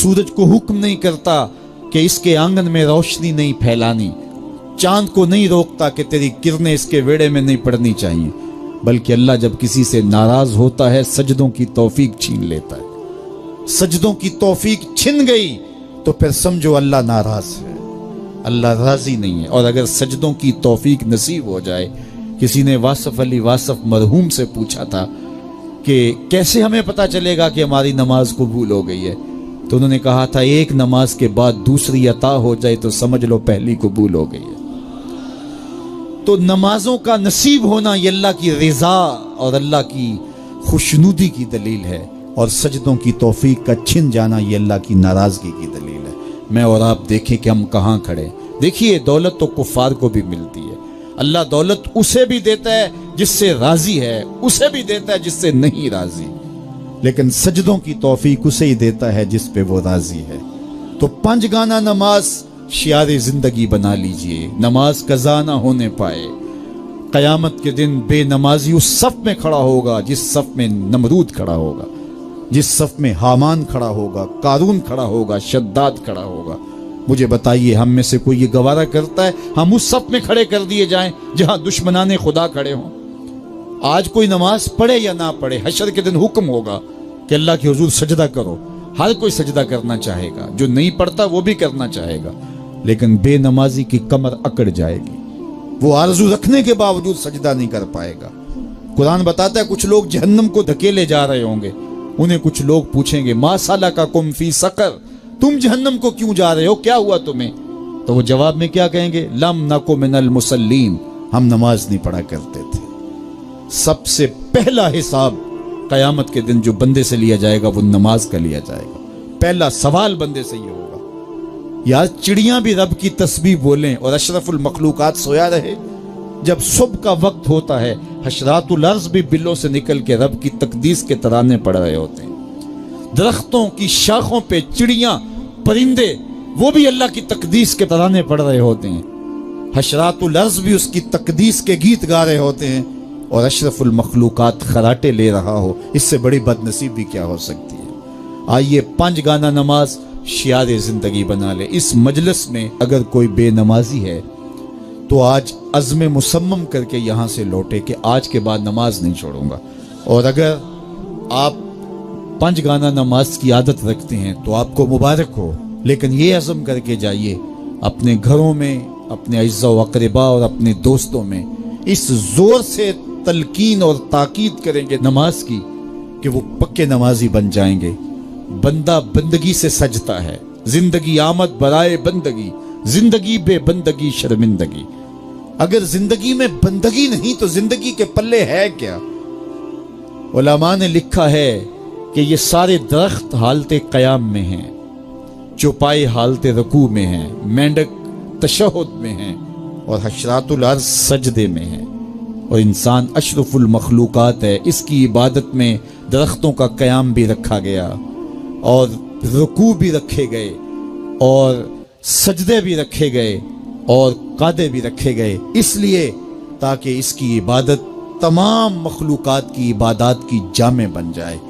सूरज को हुक्म नहीं करता कि इसके आंगन में रोशनी नहीं फैलानी, चांद को नहीं रोकता कि तेरी किरणें इसके वेड़े में नहीं पड़नी चाहिए, बल्कि अल्लाह जब किसी से नाराज होता है सजदों की तौफीक छीन लेता है। सजदों की तौफीक छिन गई तो फिर समझो अल्लाह नाराज है, अल्लाह राजी नहीं है। और अगर सजदों की तौफीक नसीब हो जाए, किसी ने वासफ अली वासफ मरहूम से पूछा था कि कैसे हमें पता चलेगा कि हमारी नमाज कबूल हो गई है, तो उन्होंने कहा था एक नमाज के बाद दूसरी अता हो जाए तो समझ लो पहली कबूल हो गई है। तो नमाजों का नसीब होना ये अल्लाह की रिजा और अल्लाह की खुशनुदी की दलील है, और सजदों की तौफीक का छिन जाना ये अल्लाह की नाराजगी की दलील है। मैं और आप देखें कि हम कहाँ खड़े। देखिए दौलत तो कुफार को भी मिलती है, अल्लाह दौलत उसे भी देता है जिससे राजी है, उसे भी देता है जिससे नहीं राजी, लेकिन सजदों की तौफीक उसे ही देता है जिस पे वो राजी है। तो पंज गाना नमाज शियारे जिंदगी बना लीजिए, नमाज कज़ा ना होने पाए। कयामत के दिन बेनमाजी उस सफ में खड़ा होगा जिस सफ में नमरूद खड़ा होगा, जिस सफ में हामान खड़ा होगा, कारून खड़ा होगा, शद्दाद खड़ा होगा। मुझे बताइए हम में से कोई ये गवारा करता है हम उस सफ में खड़े कर दिए जाएं जहां दुश्मनाने खुदा खड़े हों? आज कोई नमाज पढ़े या ना पढ़े, हशर के दिन हुक्म होगा कि अल्लाह के हुजूर सजदा करो। हर कोई सजदा करना चाहेगा, जो नहीं पढ़ता वो भी करना चाहेगा, लेकिन बेनमाजी की कमर अकड़ जाएगी, वो आरजू रखने के बावजूद सजदा नहीं कर पाएगा। कुरान बताता है कुछ लोग जहन्नम को धकेले जा रहे होंगे, उन्हें कुछ लोग पूछेंगे मा सलकाकुम फी सकर, तुम जहन्नम को क्यों जा रहे हो, क्या हुआ तुम्हें? तो वो जवाब में क्या कहेंगे, लम नकु मिनल मुसल्लीन, हम नमाज नहीं पढ़ा करते थे। सबसे पहला हिसाब कयामत के दिन जो बंदे से लिया जाएगा वो नमाज का लिया जाएगा। पहला सवाल बंदे से ये होगा। यार चिड़ियां भी रब की तस्बीह बोलें और अशरफुल मखलूकात सोया रहे। जब सुबह का वक्त होता है हशरातुल अर्ज़ भी बिलों से निकल के रब की तकदीस के तराने पड़ रहे होते हैं। दरख्तों की शाखों पे चिड़ियां परिंदे वो भी अल्लाह की तकदीस के तराने पड़ रहे होते हैं। हशरातुल अर्ज़ भी उसकी तकदीस के गीत गा रहे होते हैं, और अशरफुल मखलूकात खराटे ले रहा हो, इससे बड़ी बदनसीबी क्या हो सकती है। आइए पंज गाना नमाज शियारे जिंदगी बना ले। इस मजलिस में अगर कोई बेनमाजी है तो आज अज़्म मुसम्मम करके यहाँ से लौटे कि आज के बाद नमाज नहीं छोड़ूंगा। और अगर आप पंज गाना नमाज की आदत रखते हैं तो आपको मुबारक हो, लेकिन ये अज़्म करके जाइए अपने घरों में, अपने अज़्ज़ा व अक़रबा और अपने दोस्तों में इस जोर से तलकीन और ताकीद करेंगे नमाज की कि वो पक्के नमाजी बन जाएंगे। बंदा बंदगी से सजता है, जिंदगी आमद बराए बंदगी, जिंदगी बे बंदगी शर्मिंदगी। अगर जिंदगी में बंदगी नहीं तो जिंदगी के पल्ले है क्या? उलमा ने लिखा है कि ये सारे दरख्त हालते क़याम में हैं, चौपाई हालते रकू में हैं, मेंढक तशहुद में हैं, और हशरातुल अर्ज़ सजदे में हैं, और इंसान अशरफुल मखलूकात है। इसकी इबादत में दरख्तों का क़याम भी रखा गया, और रुकू भी रखे गए, और सजदे भी रखे गए, और कादे भी रखे गए, इसलिए ताकि इसकी इबादत तमाम मखलूकात की इबादत की जामे बन जाए।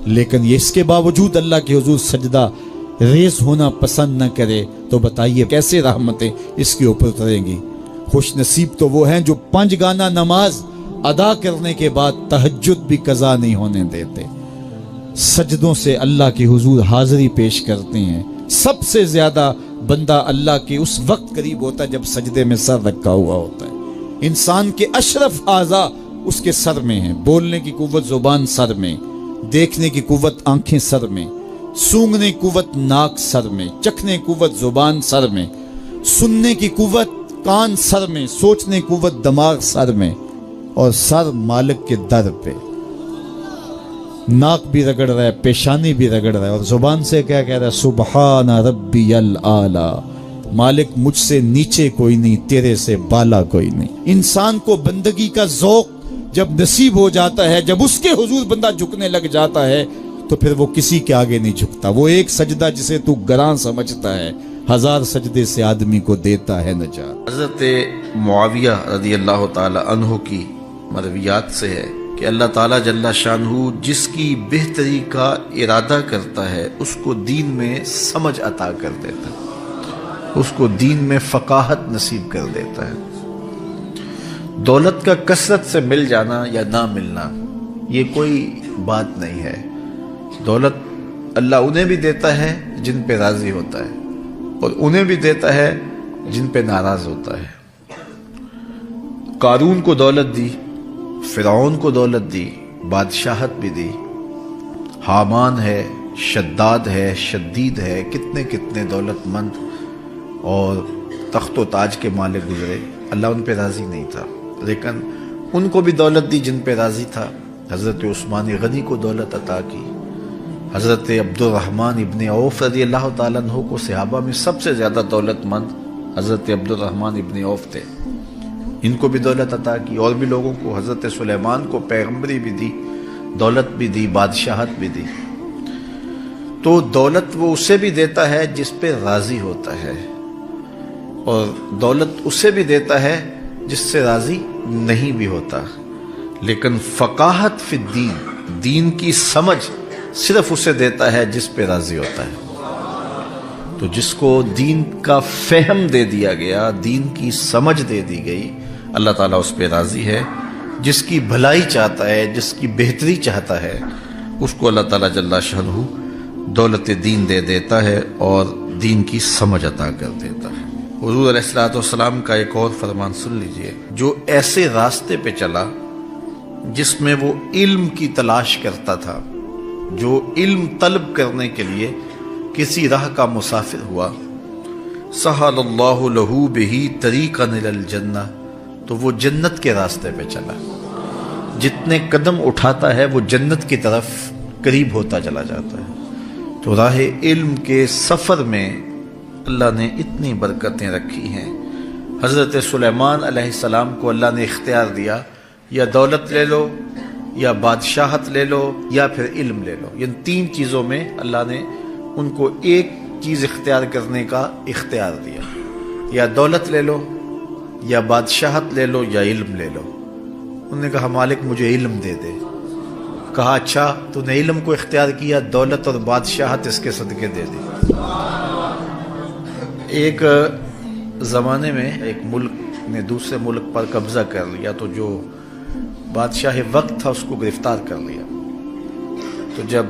लेकिन ये इसके बावजूद अल्लाह के हुजूर सजदा रेज होना पसंद न करे तो बताइए कैसे रहमतें इसके ऊपर उतरेंगी। खुश नसीब तो वो हैं जो पंज गाना नमाज अदा करने के बाद तहज्जुद भी कज़ा नहीं होने देते, सजदों से अल्लाह के हुजूर हाजिरी पेश करते हैं। सबसे ज्यादा बंदा अल्लाह के उस वक्त करीब होता है जब सजदे में सर रखा हुआ होता है। इंसान के अशरफ आज़ा उसके सर में है, बोलने की कुव्वत जुबान सर में, देखने की कुव्वत आंखें सर में, सूंघने की कुव्वत नाक सर में, चखने की कुव्वत जुबान सर में, सुनने की कुव्वत कान सर में, सोचने की कुव्वत दिमाग सर में, और सर मालिक के दर पे। नाक भी रगड़ रहा है, पेशानी भी रगड़ रहा है, और जुबान से क्या कह रहा है, सुबहान रब्बियल आला, मालिक मुझसे नीचे कोई नहीं, तेरे से बाला कोई नहीं। इंसान को बंदगी का ज़ौक़ जब नसीब हो जाता है, जब उसके हुजूर बंदा झुकने लग जाता है, तो फिर वो किसी के आगे नहीं झुकता। वो एक सजदा जिसे तू गरां समझता है, 1000 सजदे से आदमी को देता है नजात। हज़रत मुआविया रज़ी अल्लाह ताला अन्हु की मरवियात से है कि کہ اللہ تعالیٰ جل شانہ جس کی بہتری کا ارادہ کرتا ہے اس کو دین میں سمجھ عطا کر دیتا ہے، اس کو دین میں فقاہت نصیب کر دیتا ہے۔ دولت کا کثرت سے مل جانا یا نہ ملنا یہ کوئی بات نہیں ہے۔ دولت اللہ انہیں بھی دیتا ہے جن پہ راضی ہوتا ہے، اور انہیں بھی دیتا ہے جن پہ ناراض ہوتا ہے۔ قارون کو دولت دی، فرعون کو دولت دی، بادشاہت بھی دی، حامان ہے، شداد ہے، شدید ہے، کتنے کتنے دولت مند اور تخت و تاج کے مالک گزرے، اللہ ان پہ راضی نہیں تھا، لیکن ان کو بھی دولت دی جن پہ راضی تھا۔ حضرت عثمان غنی کو دولت عطا کی، حضرت عبد الرحمن ابن عوف رضی اللہ تعالیٰ عنہ کو صحابہ میں سب سے زیادہ دولت مند حضرت عبد الرحمن ابن عوف تھے، ان کو بھی دولت عطا کی، اور بھی لوگوں کو، حضرت سلیمان کو پیغمبری بھی دی، دولت بھی دی، بادشاہت بھی دی۔ تو دولت وہ اسے بھی دیتا ہے جس پہ راضی ہوتا ہے، اور دولت اسے بھی دیتا ہے جس سے راضی نہیں بھی ہوتا، لیکن فقاہت فی الدین، دین کی سمجھ صرف اسے دیتا ہے جس پہ راضی ہوتا ہے۔ تو جس کو دین کا فہم دے دیا گیا، دین کی سمجھ دے دی گئی، اللہ تعالیٰ اس پہ راضی ہے۔ جس کی بھلائی چاہتا ہے، جس کی بہتری چاہتا ہے، اس کو اللہ تعالیٰ جل شانہ دولت دین دے دیتا ہے اور دین کی سمجھ عطا کر دیتا ہے۔ حضور علیہ الصلوۃ والسلام کا ایک اور فرمان سن لیجئے، جو ایسے راستے پہ چلا جس میں وہ علم کی تلاش کرتا تھا، جو علم طلب کرنے کے لیے کسی راہ کا مسافر ہوا، سہل اللہ لہ بہ طریقا الی الجنہ، تو وہ جنت کے راستے پہ چلا، جتنے قدم اٹھاتا ہے وہ جنت کی طرف قریب ہوتا چلا جاتا ہے۔ تو راہ علم کے سفر میں اللہ نے اتنی برکتیں رکھی ہیں۔ حضرت سلیمان علیہ السلام کو اللہ نے اختیار دیا، یا دولت لے لو، یا بادشاہت لے لو، یا پھر علم لے لو، ان تین چیزوں میں اللہ نے ان کو ایک چیز اختیار کرنے کا اختیار دیا، یا دولت لے لو، یا بادشاہت لے لو، یا علم لے لو۔ انہوں نے کہا مالک مجھے علم دے دے۔ کہا اچھا تو نے علم کو اختیار کیا، دولت اور بادشاہت اس کے صدقے دے دی۔ ایک زمانے میں ایک ملک نے دوسرے ملک پر قبضہ کر لیا، تو جو بادشاہ وقت تھا اس کو گرفتار کر لیا۔ تو جب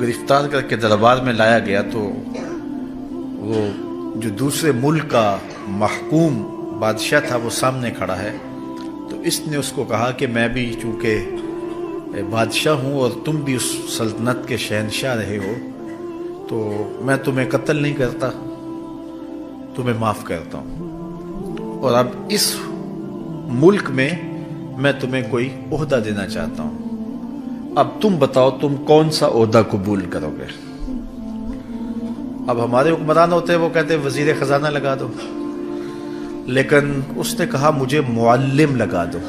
گرفتار کر کے دربار میں لایا گیا تو وہ جو دوسرے ملک کا محکوم بادشاہ تھا وہ سامنے کھڑا ہے، تو اس نے اس کو کہا کہ میں بھی چونکہ بادشاہ ہوں اور تم بھی اس سلطنت کے شہنشاہ رہے ہو، تو میں تمہیں قتل نہیں کرتا، تمہیں معاف کرتا ہوں، اور اب اس ملک میں تمہیں کوئی عہدہ دینا چاہتا ہوں، اب تم بتاؤ تم کون سا عہدہ قبول کرو گے۔ اب ہمارے حکمران ہوتے ہیں وہ کہتے ہیں وزیر خزانہ لگا دو، لیکن اس نے کہا مجھے معلم لگا دو،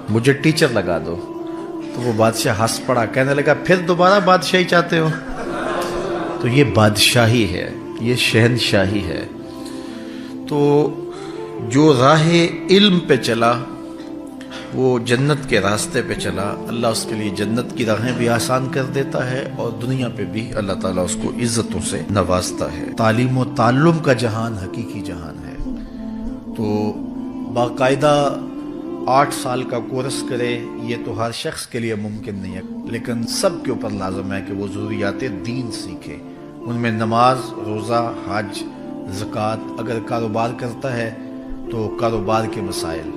مجھے ٹیچر لگا دو۔ تو وہ بادشاہ ہنس پڑا، کہنے لگا پھر دوبارہ بادشاہی چاہتے ہو؟ تو یہ بادشاہی ہے، یہ شہنشاہی ہے۔ تو جو راہ علم پہ چلا وہ جنت کے راستے پہ چلا، اللہ اس کے لیے جنت کی راہیں بھی آسان کر دیتا ہے، اور دنیا پہ بھی اللہ تعالیٰ اس کو عزتوں سے نوازتا ہے۔ تعلیم و تعلم کا جہان حقیقی جہان ہے۔ تو باقاعدہ 8 سال کا کورس کرے یہ تو ہر شخص کے لیے ممکن نہیں ہے، لیکن سب کے اوپر لازم ہے کہ وہ ضروریات دین سیکھے، ان میں نماز، روزہ، حج، زکوٰۃ، اگر کاروبار کرتا ہے تو کاروبار کے مسائل،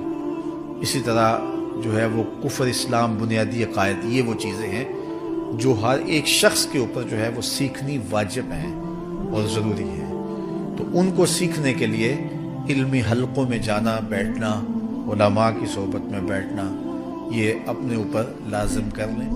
اسی طرح جو ہے وہ کفر، اسلام، بنیادی عقائد، یہ وہ چیزیں ہیں جو ہر ایک شخص کے اوپر جو ہے وہ سیکھنی واجب ہیں اور ضروری ہیں۔ تو ان کو سیکھنے کے لیے علمی حلقوں میں جانا، بیٹھنا، علماء کی صحبت میں بیٹھنا، یہ اپنے اوپر لازم کر لیں۔